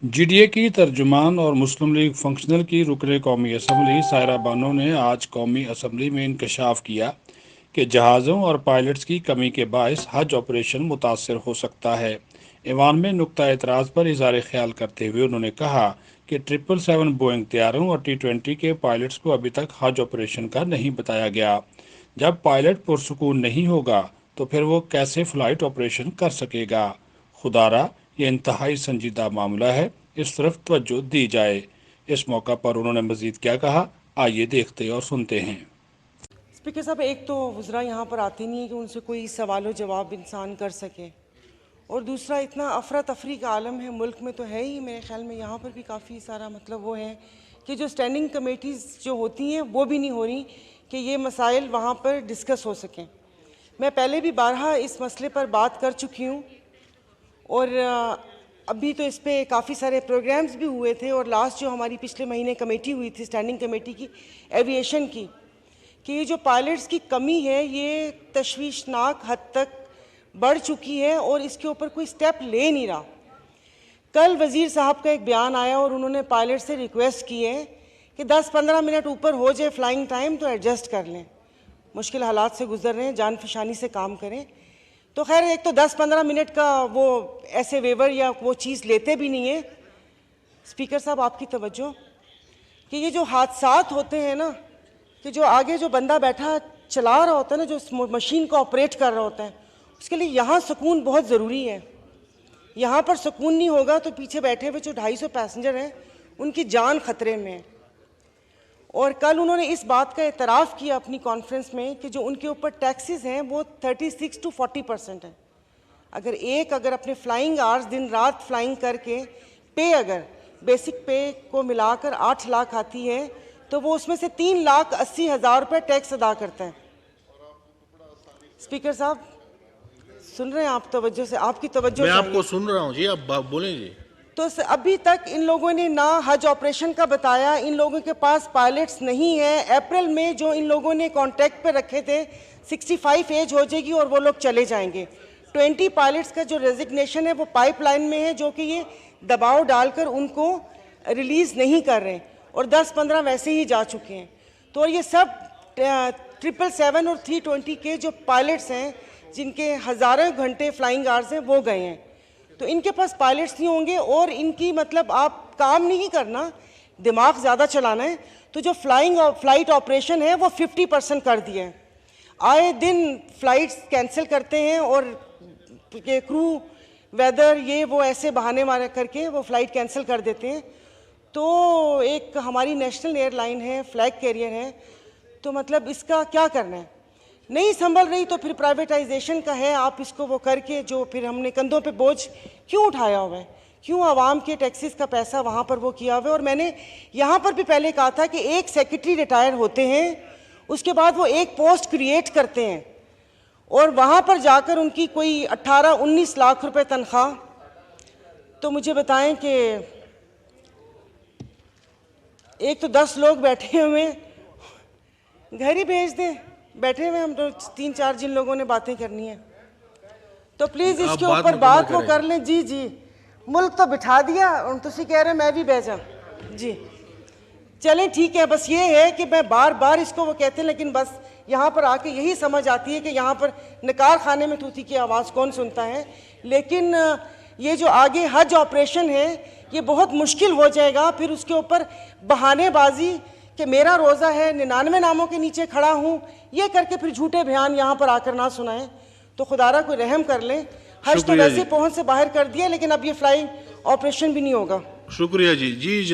G D A کی ترجمان اور مسلم لیگ فنکشنل کی رکن قومی اسمبلی سائرہ بانو نے آج قومی اسمبلی میں انکشاف کیا کہ جہازوں اور پائلٹس کی کمی کے باعث حج آپریشن متاثر ہو سکتا ہے۔ ایوان میں نقطہ اعتراض پر اظہار خیال کرتے ہوئے انہوں نے کہا کہ 777 بوئنگ طیاروں اور T-20 کے پائلٹس کو ابھی تک حج آپریشن کا نہیں بتایا گیا۔ جب پائلٹ پرسکون نہیں ہوگا تو پھر وہ کیسے فلائٹ آپریشن کر سکے گا؟ خدارہ یہ انتہائی سنجیدہ معاملہ ہے، اس طرف توجہ دی جائے۔ اس موقع پر انہوں نے مزید کیا کہا، آئیے دیکھتے اور سنتے ہیں۔ اسپیکر صاحب، ایک تو وزراء یہاں پر آتے نہیں ہیں کہ ان سے کوئی سوال و جواب انسان کر سکے، اور دوسرا اتنا افراتفری کا عالم ہے ملک میں تو ہے ہی، میرے خیال میں یہاں پر بھی کافی سارا وہ ہے کہ جو اسٹینڈنگ کمیٹیز جو ہوتی ہیں وہ بھی نہیں ہو رہی کہ یہ مسائل وہاں پر ڈسکس ہو سکیں۔ میں پہلے بھی بارہا اس مسئلے پر بات کر چکی ہوں، اور ابھی تو اس پہ کافی سارے پروگرامز بھی ہوئے تھے، اور لاسٹ جو ہماری پچھلے مہینے کمیٹی ہوئی تھی اسٹینڈنگ کمیٹی کی ایویشن کی، کہ یہ جو پائلٹس کی کمی ہے یہ تشویشناک حد تک بڑھ چکی ہے اور اس کے اوپر کوئی سٹیپ لے نہیں رہا۔ کل وزیر صاحب کا ایک بیان آیا اور انہوں نے پائلٹ سے ریکویسٹ کی ہے کہ 10-15 منٹ اوپر ہو جائے فلائنگ ٹائم تو ایڈجسٹ کر لیں، مشکل حالات سے گزر رہے ہیں، جان فشانی سے کام کریں۔ تو خیر ایک تو 10-15 منٹ کا وہ ایسے ویور یا وہ چیز لیتے بھی نہیں ہیں۔ اسپیکر صاحب آپ کی توجہ کہ یہ جو حادثات ہوتے ہیں نا، کہ جو آگے جو بندہ بیٹھا چلا رہا ہوتا ہے نا، جو مشین کو آپریٹ کر رہا ہوتا ہے، اس کے لیے یہاں سکون بہت ضروری ہے۔ یہاں پر سکون نہیں ہوگا تو پیچھے بیٹھے ہوئے جو 250 پیسنجر ہیں ان کی جان خطرے میں ہے۔ اور کل انہوں نے اس بات کا اعتراف کیا اپنی کانفرنس میں کہ جو ان کے اوپر ٹیکسز ہیں وہ 36 to 40% ہیں۔ اگر اپنے فلائنگ آرز دن رات فلائنگ کر کے پے اگر بیسک پے کو ملا کر 8 لاکھ آتی ہے تو وہ اس میں سے 3,80,000 روپے ٹیکس ادا کرتا ہے۔ اسپیکر صاحب سن رہے ہیں آپ توجہ سے؟ آپ کی توجہ میں آپ چاہیے۔ کو سن رہا ہوں جی، آپ بولیں جی۔ تو ابھی تک ان لوگوں نے نہ حج آپریشن کا بتایا، ان لوگوں کے پاس پائلٹس نہیں ہیں۔ اپریل میں جو ان لوگوں نے کانٹیکٹ پہ رکھے تھے 65 ایج ہو جائے گی اور وہ لوگ چلے جائیں گے۔ 20 پائلٹس کا جو ریزگنیشن ہے وہ پائپ لائن میں ہے، جو کہ یہ دباؤ ڈال کر ان کو ریلیز نہیں کر رہے، اور 10-15 ویسے ہی جا چکے ہیں۔ تو یہ سب 777 اور 320 کے جو پائلٹس ہیں جن کے ہزاروں گھنٹے فلائنگ آرز ہیں وہ گئے ہیں۔ تو ان کے پاس پائلٹس نہیں ہوں گے، اور ان کی آپ کام نہیں کرنا، دماغ زیادہ چلانا ہے۔ تو جو فلائٹ آپریشن ہے وہ 50% کر دیا ہے۔ آئے دن فلائٹس کینسل کرتے ہیں، اور کرو ویدر یہ وہ ایسے بہانے مارے کر کے وہ فلائٹ کینسل کر دیتے ہیں۔ تو ایک ہماری نیشنل ایئر لائن ہے، فلیگ کیریئر ہے، تو اس کا کیا کرنا ہے؟ نہیں سنبھل رہی تو پھر پرائیویٹائزیشن کا ہے، آپ اس کو وہ کر کے جو پھر ہم نے کندھوں پہ بوجھ کیوں اٹھایا ہوا ہے؟ کیوں عوام کے ٹیکسز کا پیسہ وہاں پر وہ کیا ہوا ہے؟ اور میں نے یہاں پر بھی پہلے کہا تھا کہ ایک سیکرٹری ریٹائر ہوتے ہیں، اس کے بعد وہ ایک پوسٹ کریٹ کرتے ہیں، اور وہاں پر جا کر ان کی کوئی 18-19 لاکھ روپے تنخواہ۔ تو مجھے بتائیں کہ ایک تو 10 لوگ بیٹھے ہوئے گھر ہی بھیج دیں، بیٹھے ہوئے ہم 3-4 جن لوگوں نے باتیں کرنی ہیں، تو پلیز اس کے اوپر بات وہ کر لیں۔ جی ملک تو بٹھا دیا، اور تسی کہہ رہے میں بھی بیجا۔ جی چلیں ٹھیک ہے، بس یہ ہے کہ میں بار بار اس کو وہ کہتے ہیں، لیکن بس یہاں پر آ کے یہی سمجھ آتی ہے کہ یہاں پر نکار خانے میں طوطی کی آواز کون سنتا ہے۔ لیکن یہ جو آگے حج آپریشن ہے یہ بہت مشکل ہو جائے گا، پھر اس کے اوپر بہانے بازی کہ میرا روزہ ہے، 99 ناموں کے نیچے کھڑا ہوں، یہ کر کے پھر جھوٹے بیان یہاں پر آ کر نہ سنائیں۔ تو خدا را کوئی رحم کر لیں۔ حج تو ویسے پہنچ سے باہر کر دیا، لیکن اب یہ فلائنگ آپریشن بھی نہیں ہوگا۔ شکریہ جی۔